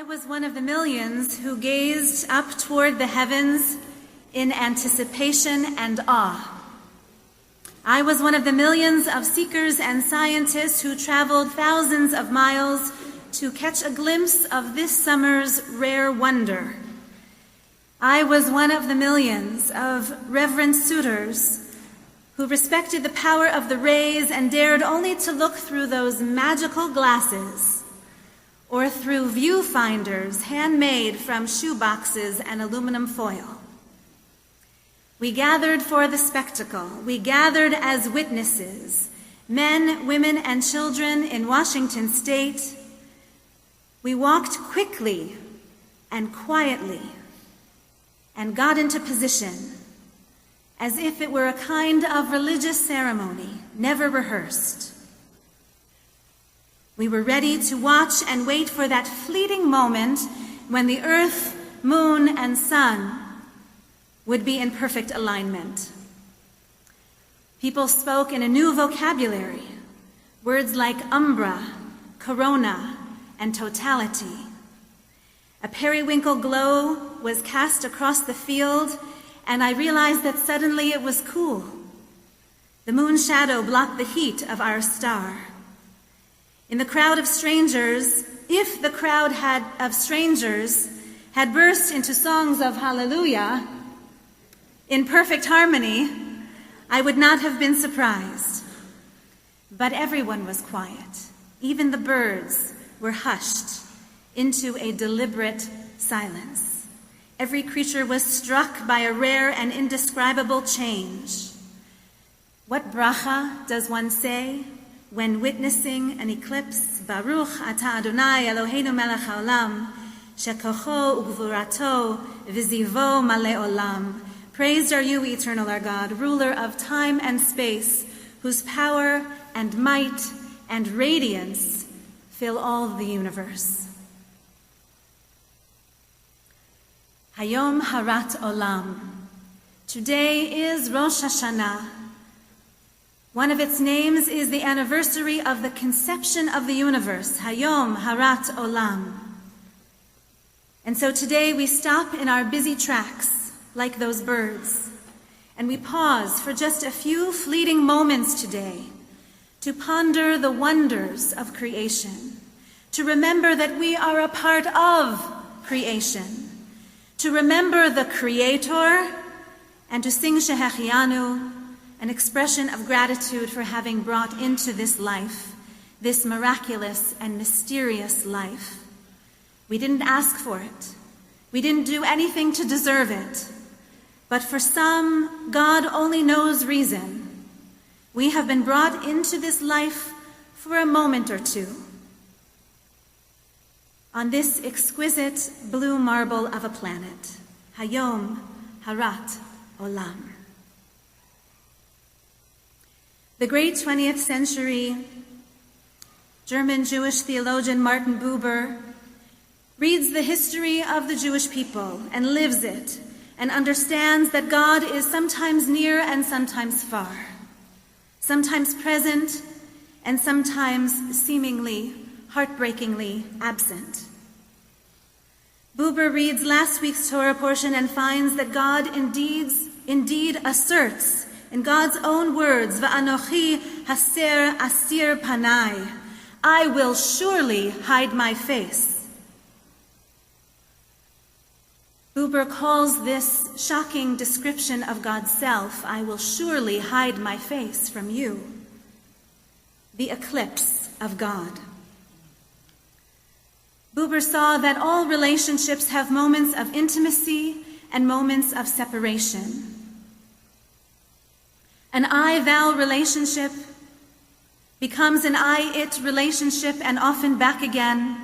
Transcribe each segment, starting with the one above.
was one of the millions who gazed up toward the heavens in anticipation and awe. I was one of the millions of seekers and scientists who traveled thousands of miles to catch a glimpse of this summer's rare wonder. I was one of the millions of reverent suitors who respected the power of the rays and dared only to look through those magical glasses or through viewfinders handmade from shoeboxes and aluminum foil. We gathered for the spectacle. We gathered as witnesses, men, women, and children in Washington State. We walked quickly and quietly and got into position as if it were a kind of religious ceremony, never rehearsed. We were ready to watch and wait for that fleeting moment when the earth, moon, and sun would be in perfect alignment. People spoke in a new vocabulary, words like umbra, corona, and totality. A periwinkle glow was cast across the field, and I realized that suddenly it was cool. The moon shadow blocked the heat of our star. In the crowd of strangers, if the crowd of strangers had burst into songs of hallelujah in perfect harmony, I would not have been surprised. But everyone was quiet. Even the birds were hushed into a deliberate silence. Every creature was struck by a rare and indescribable change. What bracha does one say when witnessing an eclipse? Baruch atah Adonai Eloheinu melech haolam, shekocho ugvurato v'zivo malei olam. Praised are you, eternal our God, ruler of time and space, whose power and might and radiance fill all the universe. Hayom Harat Olam. Today is Rosh HaShanah. One of its names is the anniversary of the conception of the universe, Hayom Harat Olam. And so today we stop in our busy tracks, like those birds, and we pause for just a few fleeting moments today to ponder the wonders of creation, to remember that we are a part of creation, to remember the Creator, and to sing Shehechianu, an expression of gratitude for having brought into this life, this miraculous and mysterious life. We didn't ask for it. We didn't do anything to deserve it. But for some, God only knows reason. We have been brought into this life for a moment or two. On this exquisite blue marble of a planet, Hayom Harat Olam. The great 20th century German Jewish theologian Martin Buber reads the history of the Jewish people and lives it and understands that God is sometimes near and sometimes far, sometimes present and sometimes seemingly, heartbreakingly absent. Buber reads last week's Torah portion and finds that God indeed asserts in God's own words, Va'anochi haser asir panai, I will surely hide my face. Buber calls this shocking description of God's self, I will surely hide my face from you, the eclipse of God. Buber saw that all relationships have moments of intimacy and moments of separation. An I-thou relationship becomes an I-it relationship and often back again.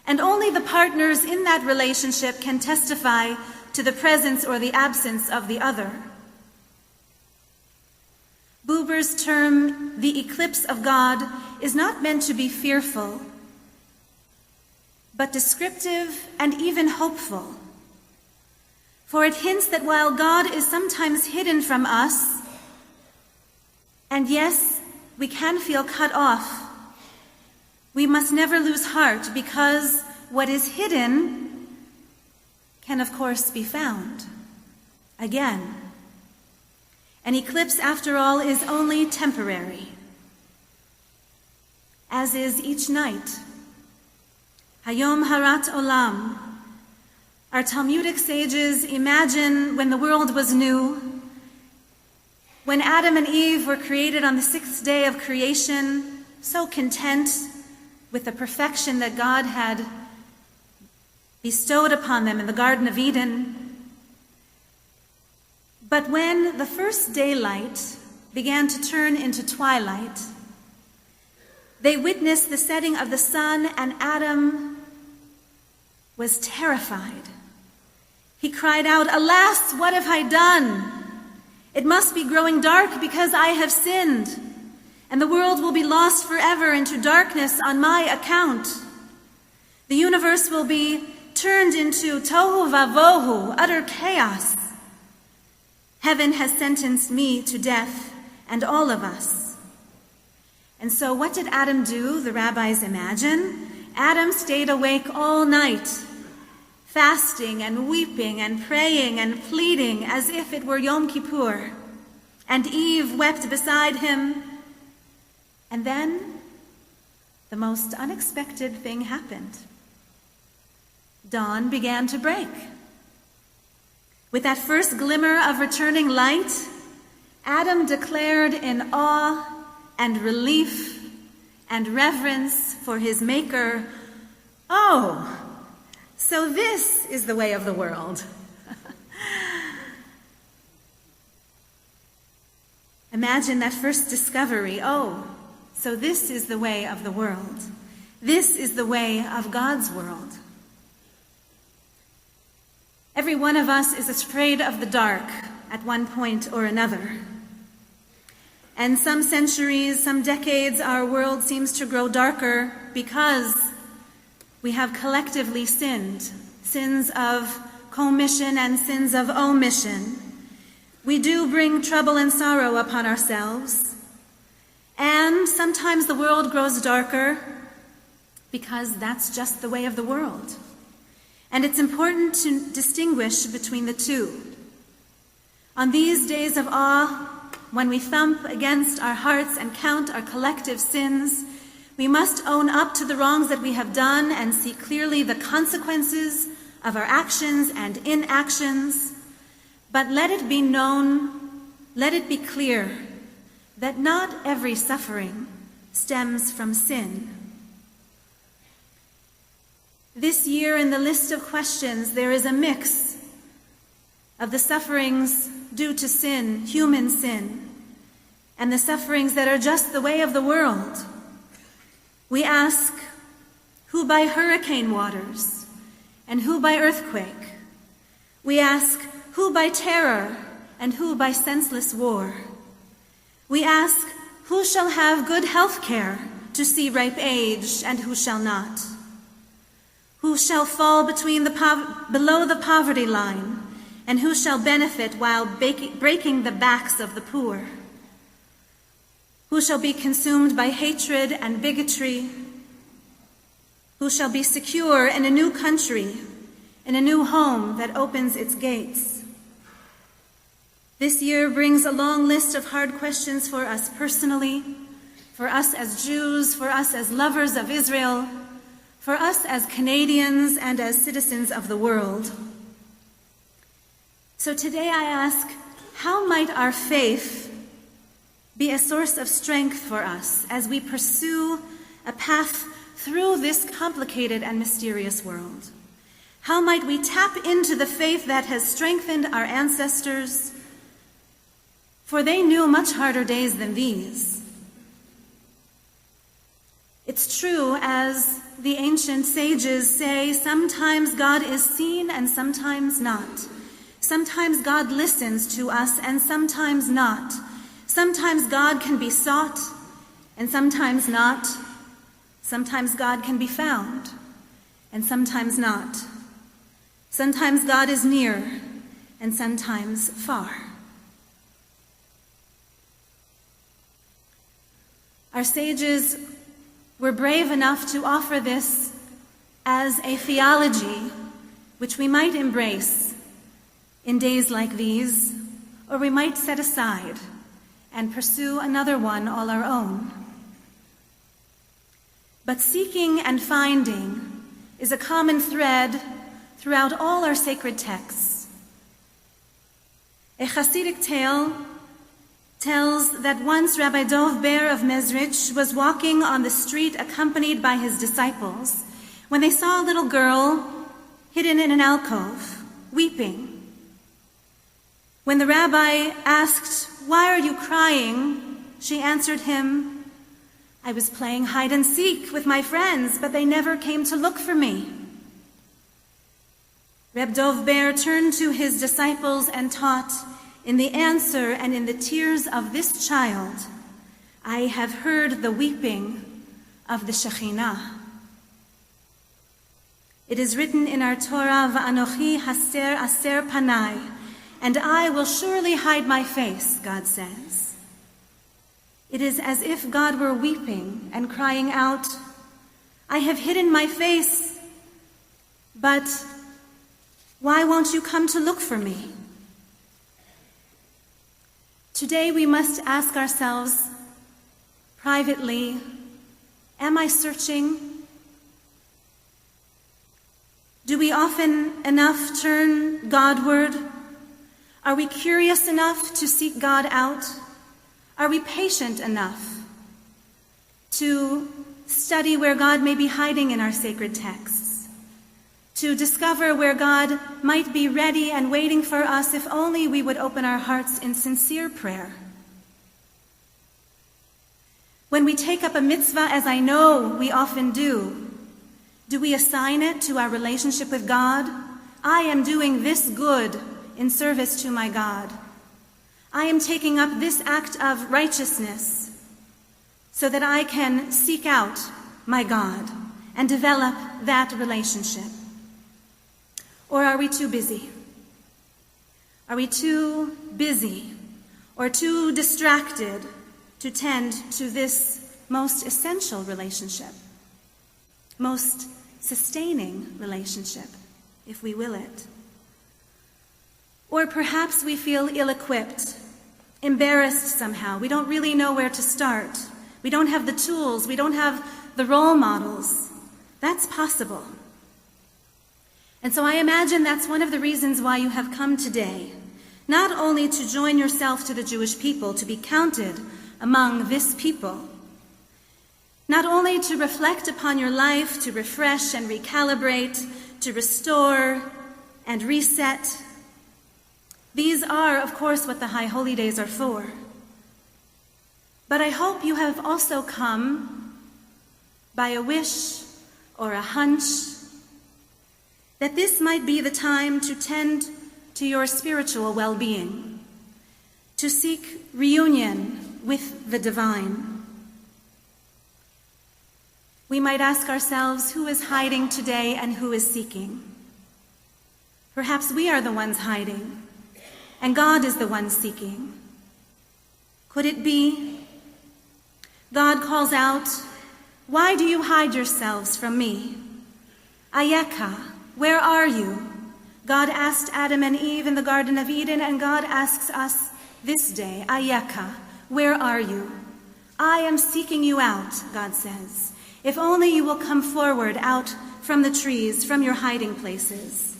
And only the partners in that relationship can testify to the presence or the absence of the other. Buber's term, the eclipse of God, is not meant to be fearful, but descriptive and even hopeful. For it hints that while God is sometimes hidden from us, and yes, we can feel cut off, we must never lose heart because what is hidden can, of course, be found again. An eclipse, after all, is only temporary, as is each night. Hayom Harat Olam. Our Talmudic sages imagine when the world was new, when Adam and Eve were created on the sixth day of creation, so content with the perfection that God had bestowed upon them in the Garden of Eden. But when the first daylight began to turn into twilight, they witnessed the setting of the sun, and Adam was terrified. He cried out, "Alas, what have I done? It must be growing dark because I have sinned, and the world will be lost forever into darkness on my account. The universe will be turned into tohu vavohu, utter chaos. Heaven has sentenced me to death and all of us." And so what did Adam do, the rabbis imagine? Adam stayed awake all night, fasting and weeping and praying and pleading as if it were Yom Kippur. And Eve wept beside him. And then the most unexpected thing happened. Dawn began to break. With that first glimmer of returning light, Adam declared in awe and relief and reverence for his Maker, "Oh, so this is the way of the world." Imagine that first discovery. Oh, so this is the way of the world. This is the way of God's world. Every one of us is afraid of the dark at one point or another. And some centuries, some decades, our world seems to grow darker because we have collectively sinned, sins of commission and sins of omission. We do bring trouble and sorrow upon ourselves. And sometimes the world grows darker because that's just the way of the world. And it's important to distinguish between the two. On these days of awe, when we thump against our hearts and count our collective sins, we must own up to the wrongs that we have done and see clearly the consequences of our actions and inactions. But let it be known, let it be clear, that not every suffering stems from sin. This year, in the list of questions, there is a mix of the sufferings due to sin, human sin, and the sufferings that are just the way of the world. We ask, who by hurricane waters and who by earthquake? We ask, who by terror and who by senseless war? We ask, who shall have good health care to see ripe age and who shall not? Who shall fall below the poverty line, and who shall benefit while breaking the backs of the poor? Who shall be consumed by hatred and bigotry? Who shall be secure in a new country, in a new home that opens its gates? This year brings a long list of hard questions for us personally, for us as Jews, for us as lovers of Israel, for us as Canadians and as citizens of the world. So today I ask, how might our faith be a source of strength for us as we pursue a path through this complicated and mysterious world? How might we tap into the faith that has strengthened our ancestors? For they knew much harder days than these. It's true, as the ancient sages say, sometimes God is seen and sometimes not. Sometimes God listens to us and sometimes not. Sometimes God can be sought and sometimes not. Sometimes God can be found and sometimes not. Sometimes God is near and sometimes far. Our sages were brave enough to offer this as a theology which we might embrace in days like these, or we might set aside and pursue another one all our own. But seeking and finding is a common thread throughout all our sacred texts. A Hasidic tale tells that once Rabbi Dov Ber of Mezrich was walking on the street accompanied by his disciples when they saw a little girl hidden in an alcove, weeping. When the rabbi asked, "Why are you crying?" she answered him, "I was playing hide and seek with my friends, but they never came to look for me." Reb Dov Ber turned to his disciples and taught, "In the answer and in the tears of this child, I have heard the weeping of the Shekhinah." It is written in our Torah, "Va'anochi haser aser panai," and I will surely hide my face, God says. It is as if God were weeping and crying out, "I have hidden my face, but why won't you come to look for me?" Today we must ask ourselves privately, am I searching? Do we often enough turn Godward? Are we curious enough to seek God out? Are we patient enough to study where God may be hiding in our sacred texts? To discover where God might be ready and waiting for us if only we would open our hearts in sincere prayer? When we take up a mitzvah, as I know we often do we assign it to our relationship with God? I am doing this good in service to my God. I am taking up this act of righteousness so that I can seek out my God and develop that relationship. Or are we too busy? Are we too busy or too distracted to tend to this most essential relationship, most sustaining relationship, if we will it? Or perhaps we feel ill-equipped, embarrassed somehow. We don't really know where to start. We don't have the tools. We don't have the role models. That's possible. And so I imagine that's one of the reasons why you have come today, not only to join yourself to the Jewish people, to be counted among this people, not only to reflect upon your life, to refresh and recalibrate, to restore and reset. These are, of course, what the High Holy Days are for. But I hope you have also come by a wish or a hunch that this might be the time to tend to your spiritual well-being, to seek reunion with the divine. We might ask ourselves, who is hiding today and who is seeking? Perhaps we are the ones hiding, and God is the one seeking. Could it be? God calls out, "Why do you hide yourselves from me? Ayeka, where are you?" God asked Adam and Eve in the Garden of Eden, and God asks us this day, Ayeka, where are you? I am seeking you out, God says. If only you will come forward out from the trees, from your hiding places.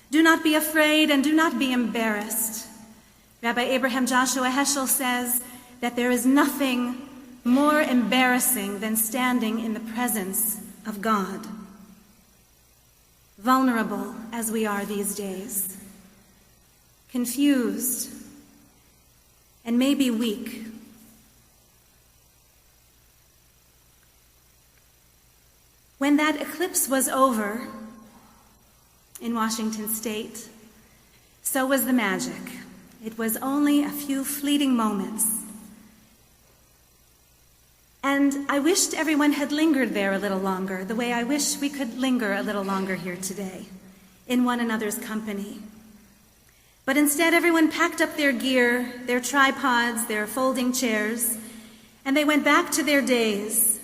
Do not be afraid and do not be embarrassed. Rabbi Abraham Joshua Heschel says that there is nothing more embarrassing than standing in the presence of God, vulnerable as we are these days, confused, and maybe weak. When that eclipse was over in Washington State, so was the magic. It was only a few fleeting moments. And I wished everyone had lingered there a little longer, the way I wish we could linger a little longer here today, in one another's company. But instead, everyone packed up their gear, their tripods, their folding chairs, and they went back to their days.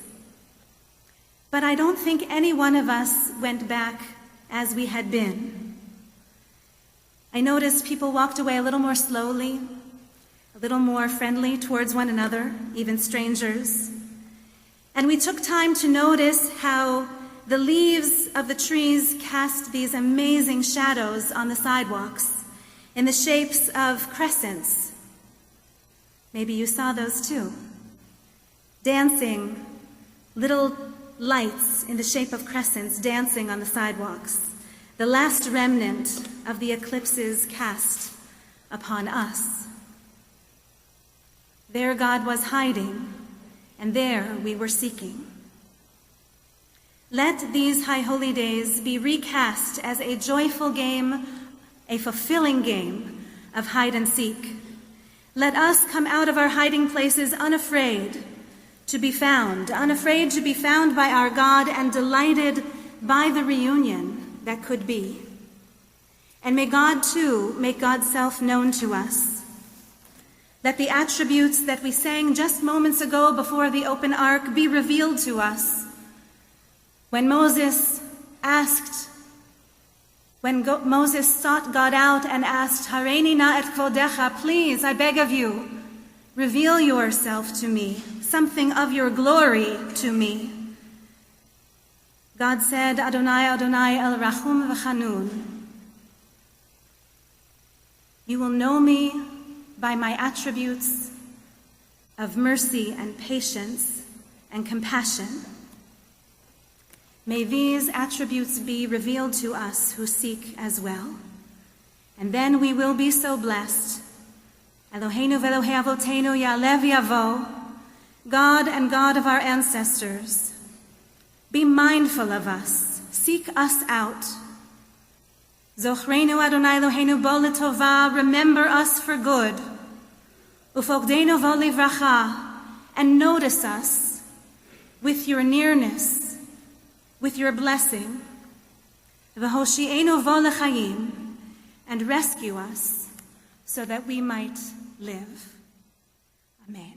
But I don't think any one of us went back as we had been. I noticed people walked away a little more slowly, a little more friendly towards one another, even strangers. And we took time to notice how the leaves of the trees cast these amazing shadows on the sidewalks in the shapes of crescents. Maybe you saw those too. Dancing, little lights in the shape of crescents dancing on the sidewalks. The last remnant of the eclipses cast upon us. There God was hiding, and there we were seeking. Let these high holy days be recast as a joyful game, a fulfilling game of hide and seek. Let us come out of our hiding places unafraid to be found by our God and delighted by the reunion that could be. And may God too make God's self known to us. Let the attributes that we sang just moments ago before the open ark be revealed to us. When Moses sought God out and asked, Hareini na et kvodecha, please, I beg of you, reveal yourself to me, something of your glory to me. God said, Adonai, Adonai, El Rachum v'Chanun. You will know me by my attributes of mercy and patience and compassion. May these attributes be revealed to us who seek as well. And then we will be so blessed. Eloheinu v'Elohei Avotenu Ya'aleh v'Yavo, God and God of our ancestors, be mindful of us, seek us out. Zochreinu Adonai Eloheinu bo l'tova, remember us for good. Ufokdeinu vo livracha, and notice us with your nearness, with your blessing. V'hoshi'enu vo l'chayim, and rescue us so that we might live. Amen.